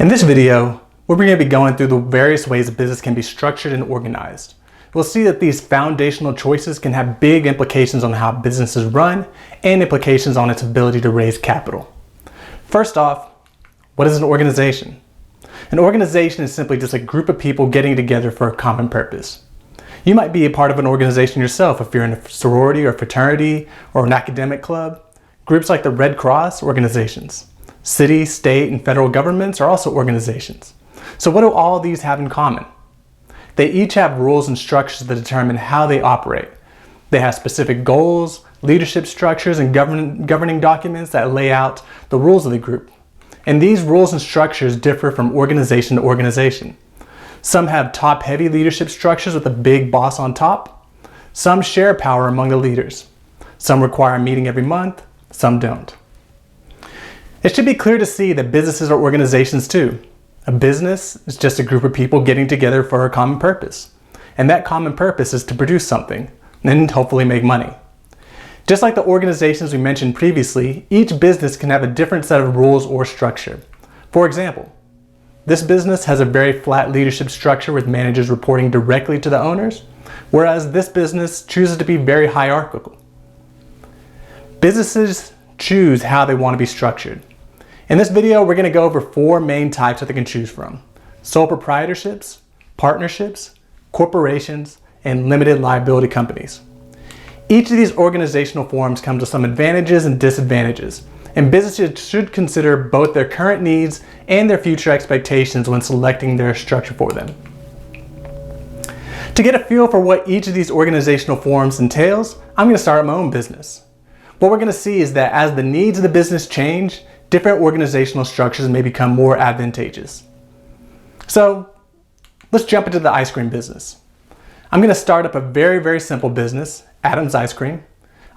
In this video, we're going to be going through the various ways a business can be structured and organized. We'll see that these foundational choices can have big implications on how businesses run and implications on its ability to raise capital. First off, what is an organization? An organization is simply just a group of people getting together for a common purpose. You might be a part of an organization yourself if you're in a sorority or fraternity or an academic club. Groups like the Red Cross, organizations. City, state, and federal governments are also organizations. So what do all these have in common? They each have rules and structures that determine how they operate. They have specific goals, leadership structures, and governing documents that lay out the rules of the group. And these rules and structures differ from organization to organization. Some have top-heavy leadership structures with a big boss on top. Some share power among the leaders. Some require a meeting every month, some don't. It should be clear to see that businesses are organizations too. A business is just a group of people getting together for a common purpose. And that common purpose is to produce something and hopefully make money. Just like the organizations we mentioned previously, each business can have a different set of rules or structure. For example, this business has a very flat leadership structure with managers reporting directly to the owners, whereas this business chooses to be very hierarchical. Businesses choose how they want to be structured. In this video, we're going to go over 4 main types that they can choose from: sole proprietorships, partnerships, corporations, and limited liability companies. Each of these organizational forms comes with some advantages and disadvantages, and businesses should consider both their current needs and their future expectations when selecting their structure for them. To get a feel for what each of these organizational forms entails, I'm going to start my own business. What we're going to see is that as the needs of the business change, different organizational structures may become more advantageous. So let's jump into the ice cream business. I'm going to start up a very simple business, Adams Ice Cream.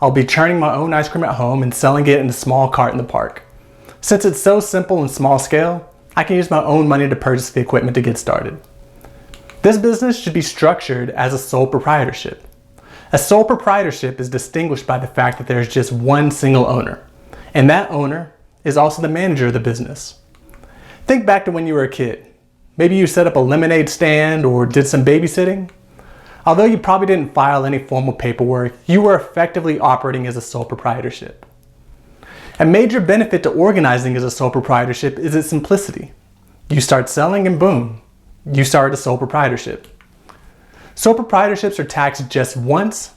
I'll be churning my own ice cream at home and selling it in a small cart in the park. Since it's so simple and small scale, I can use my own money to purchase the equipment to get started. This business should be structured as a sole proprietorship. A sole proprietorship is distinguished by the fact that there is just one single owner, and that owner is also the manager of the business. Think back to when you were a kid. Maybe you set up a lemonade stand or did some babysitting. Although you probably didn't file any formal paperwork, you were effectively operating as a sole proprietorship. A major benefit to organizing as a sole proprietorship is its simplicity. You start selling and boom, you start a sole proprietorship. Sole proprietorships are taxed just once.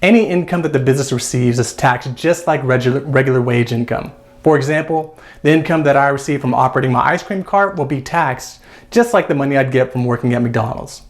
Any income that the business receives is taxed just like regular wage income. For example, the income that I receive from operating my ice cream cart will be taxed just like the money I'd get from working at McDonald's.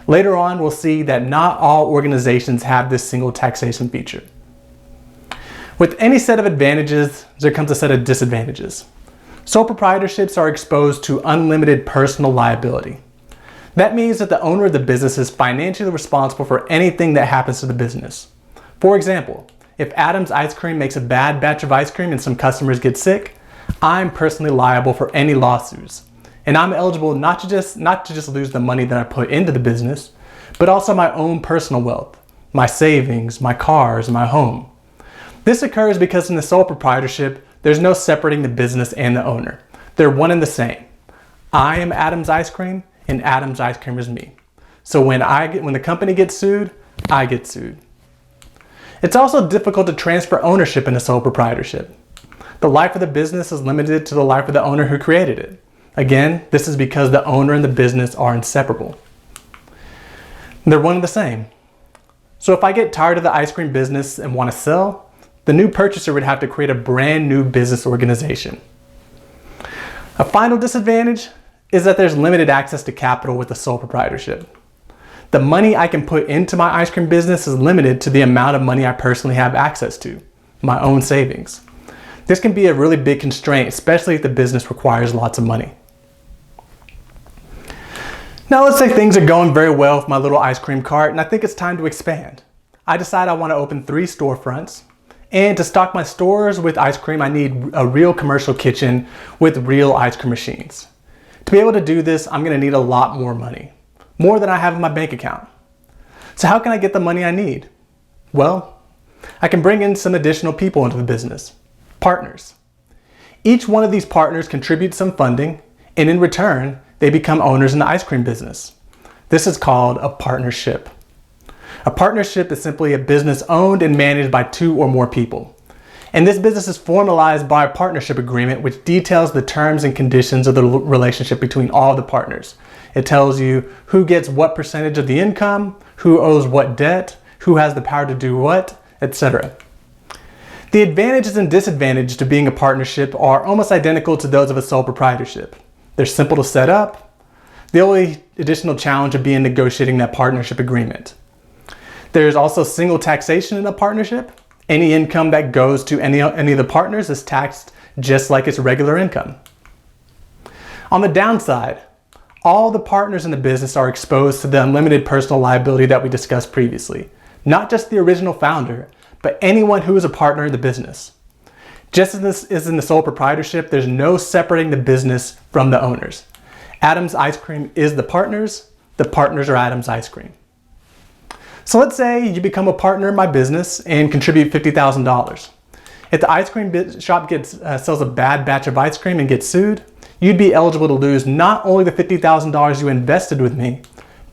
Later on, we'll see that not all organizations have this single taxation feature. With any set of advantages, there comes a set of disadvantages. Sole proprietorships are exposed to unlimited personal liability. That means that the owner of the business is financially responsible for anything that happens to the business. For example, if Adams Ice Cream makes a bad batch of ice cream and some customers get sick, I'm personally liable for any lawsuits. And I'm eligible not to just lose the money that I put into the business, but also my own personal wealth, my savings, my cars, my home. This occurs because in the sole proprietorship, there's no separating the business and the owner. They're one and the same. I am Adams Ice Cream, and Adams Ice Cream is me. So when the company gets sued, I get sued. It's also difficult to transfer ownership in a sole proprietorship. The life of the business is limited to the life of the owner who created it. Again, this is because the owner and the business are inseparable. They're one and the same. So if I get tired of the ice cream business and want to sell, the new purchaser would have to create a brand new business organization. A final disadvantage is that there's limited access to capital with a sole proprietorship. The money I can put into my ice cream business is limited to the amount of money I personally have access to, my own savings. This can be a really big constraint, especially if the business requires lots of money. Now let's say things are going very well with my little ice cream cart and I think it's time to expand. I decide I want to open 3 storefronts, and to stock my stores with ice cream I need a real commercial kitchen with real ice cream machines. To be able to do this, I'm going to need a lot more money. More than I have in my bank account. So how can I get the money I need? Well, I can bring in some additional people into the business. Partners. Each one of these partners contributes some funding, and in return, they become owners in the ice cream business. This is called a partnership. A partnership is simply a business owned and managed by 2 or more people. And this business is formalized by a partnership agreement which details the terms and conditions of the relationship between all the partners. It tells you who gets what percentage of the income, who owes what debt, who has the power to do what, etc. The advantages and disadvantages to being a partnership are almost identical to those of a sole proprietorship. They're simple to set up. The only additional challenge would be in negotiating that partnership agreement. There's also single taxation in a partnership. Any income that goes to any of the partners is taxed just like its regular income. On the downside, all the partners in the business are exposed to the unlimited personal liability that we discussed previously. Not just the original founder, but anyone who is a partner in the business. Just as this is in the sole proprietorship, there's no separating the business from the owners. Adams Ice Cream is the partners are Adams Ice Cream. So let's say you become a partner in my business and contribute $50,000. If the ice cream shop sells a bad batch of ice cream and gets sued, you'd be eligible to lose not only the $50,000 you invested with me,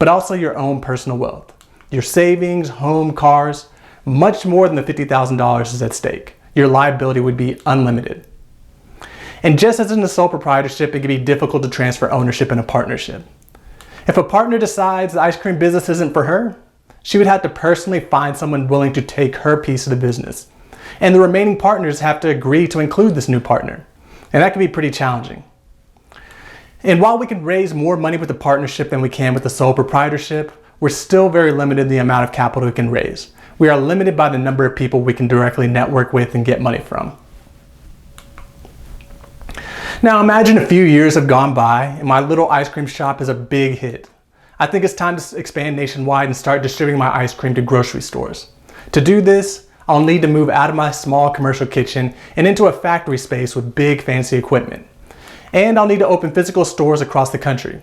but also your own personal wealth. Your savings, home, cars, much more than the $50,000 is at stake. Your liability would be unlimited. And just as in the sole proprietorship, it can be difficult to transfer ownership in a partnership. If a partner decides the ice cream business isn't for her, she would have to personally find someone willing to take her piece of the business. And the remaining partners have to agree to include this new partner. And that can be pretty challenging. And while we can raise more money with the partnership than we can with the sole proprietorship, we're still very limited in the amount of capital we can raise. We are limited by the number of people we can directly network with and get money from. Now imagine a few years have gone by and my little ice cream shop is a big hit. I think it's time to expand nationwide and start distributing my ice cream to grocery stores. To do this, I'll need to move out of my small commercial kitchen and into a factory space with big fancy equipment. And I'll need to open physical stores across the country.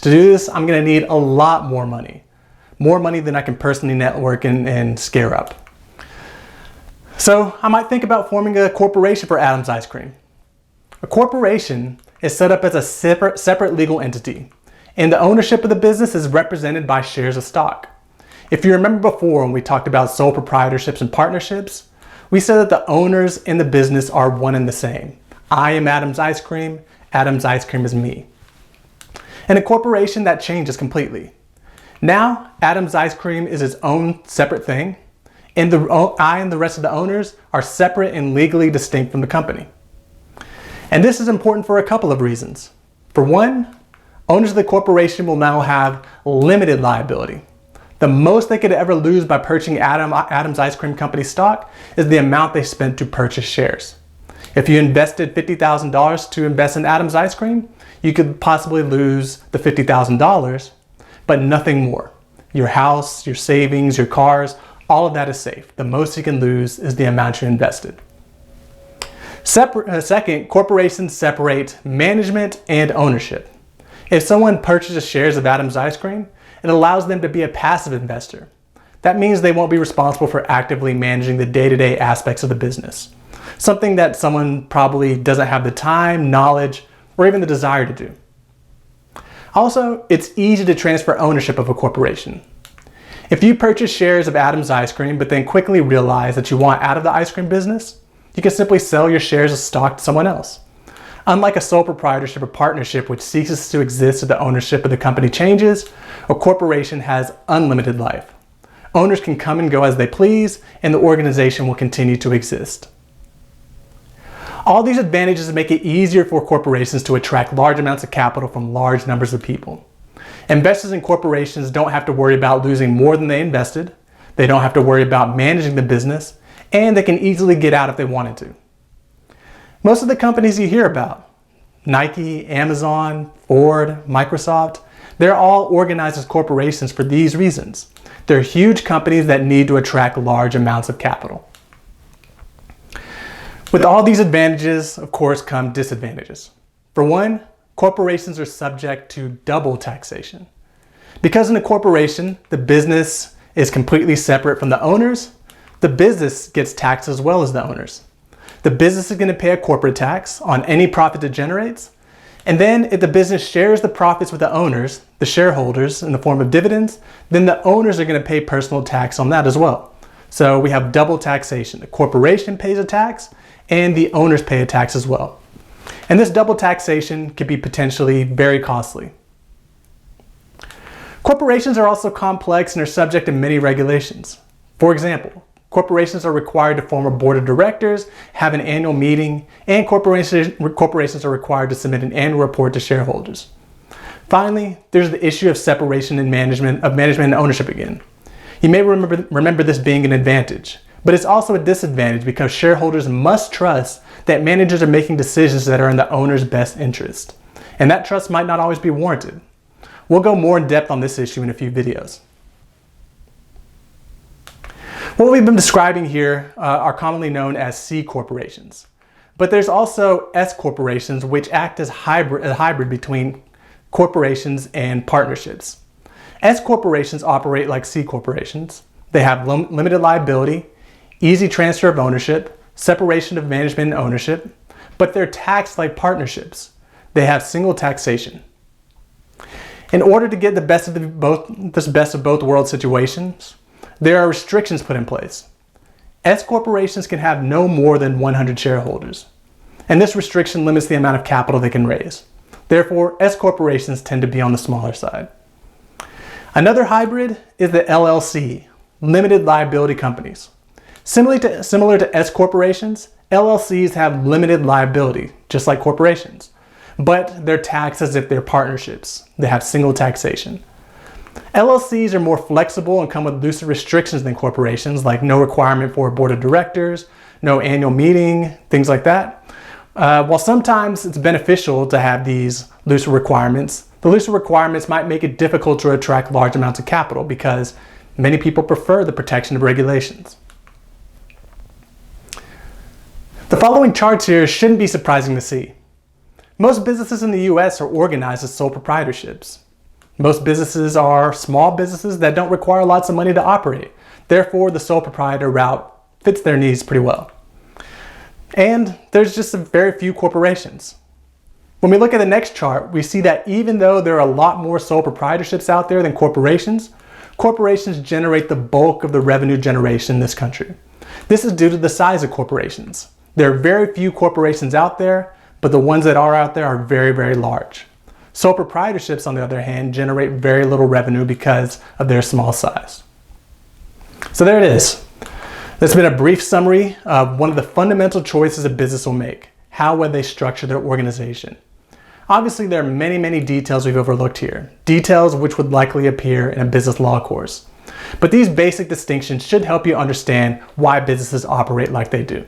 To do this, I'm going to need a lot more money. More money than I can personally network and scare up. So I might think about forming a corporation for Adams Ice Cream. A corporation is set up as a separate legal entity, and the ownership of the business is represented by shares of stock. If you remember before when we talked about sole proprietorships and partnerships, we said that the owners in the business are one and the same. I am Adams Ice Cream is me. In a corporation, that changes completely. Now, Adams Ice Cream is its own separate thing, and I and the rest of the owners are separate and legally distinct from the company. And this is important for a couple of reasons. For one, owners of the corporation will now have limited liability. The most they could ever lose by purchasing Adams Ice Cream Company stock is the amount they spent to purchase shares. If you invested $50,000 to invest in Adams Ice Cream, you could possibly lose the $50,000, but nothing more. Your house, your savings, your cars, all of that is safe. The most you can lose is the amount you invested. Second, corporations separate management and ownership. If someone purchases shares of Adams Ice Cream, it allows them to be a passive investor. That means they won't be responsible for actively managing the day-to-day aspects of the business. Something that someone probably doesn't have the time, knowledge, or even the desire to do. Also, it's easy to transfer ownership of a corporation. If you purchase shares of Adams Ice Cream but then quickly realize that you want out of the ice cream business, you can simply sell your shares of stock to someone else. Unlike a sole proprietorship or partnership which ceases to exist if the ownership of the company changes, a corporation has unlimited life. Owners can come and go as they please, and the organization will continue to exist. All these advantages make it easier for corporations to attract large amounts of capital from large numbers of people. Investors in corporations don't have to worry about losing more than they invested, they don't have to worry about managing the business, and they can easily get out if they wanted to. Most of the companies you hear about, Nike, Amazon, Ford, Microsoft, they're all organized as corporations for these reasons. They're huge companies that need to attract large amounts of capital. With all these advantages, of course, come disadvantages. For one, corporations are subject to double taxation. Because in a corporation, the business is completely separate from the owners, the business gets taxed as well as the owners. The business is going to pay a corporate tax on any profit it generates, And then if the business shares the profits with the owners, the shareholders, in the form of dividends, then the owners are going to pay personal tax on that as well. So we have double taxation. The corporation pays a tax and the owners pay a tax as well. And this double taxation can be potentially very costly. Corporations are also complex and are subject to many regulations. For example, corporations are required to form a board of directors, have an annual meeting, and corporations are required to submit an annual report to shareholders. Finally, there's the issue of separation and management and ownership again. You may remember this being an advantage, but it's also a disadvantage because shareholders must trust that managers are making decisions that are in the owner's best interest. And that trust might not always be warranted. We'll go more in depth on this issue in a few videos. What we've been describing here are commonly known as C corporations. But there's also S corporations, which act as a hybrid between corporations and partnerships. S corporations operate like C corporations. They have limited liability, easy transfer of ownership, separation of management and ownership, but they're taxed like partnerships. They have single taxation. In order to get the best of both world situations, there are restrictions put in place. S corporations can have no more than 100 shareholders, and this restriction limits the amount of capital they can raise. Therefore, S corporations tend to be on the smaller side. Another hybrid is the LLC, limited liability companies. Similar to S corporations, LLCs have limited liability, just like corporations, but they're taxed as if they're partnerships. They have single taxation. LLCs are more flexible and come with looser restrictions than corporations, like no requirement for a board of directors, no annual meeting, things like that. While sometimes it's beneficial to have these looser requirements, the looser requirements might make it difficult to attract large amounts of capital because many people prefer the protection of regulations. The following charts here shouldn't be surprising to see. Most businesses in the US are organized as sole proprietorships. Most businesses are small businesses that don't require lots of money to operate. Therefore, the sole proprietor route fits their needs pretty well. And there's just very few corporations. When we look at the next chart, we see that even though there are a lot more sole proprietorships out there than corporations, corporations generate the bulk of the revenue generation in this country. This is due to the size of corporations. There are very few corporations out there, but the ones that are out there are very, very large. Sole proprietorships, on the other hand, generate very little revenue because of their small size. So there it is. That's been a brief summary of one of the fundamental choices a business will make. How will they structure their organization? Obviously, there are many, many details we've overlooked here. Details which would likely appear in a business law course. But these basic distinctions should help you understand why businesses operate like they do.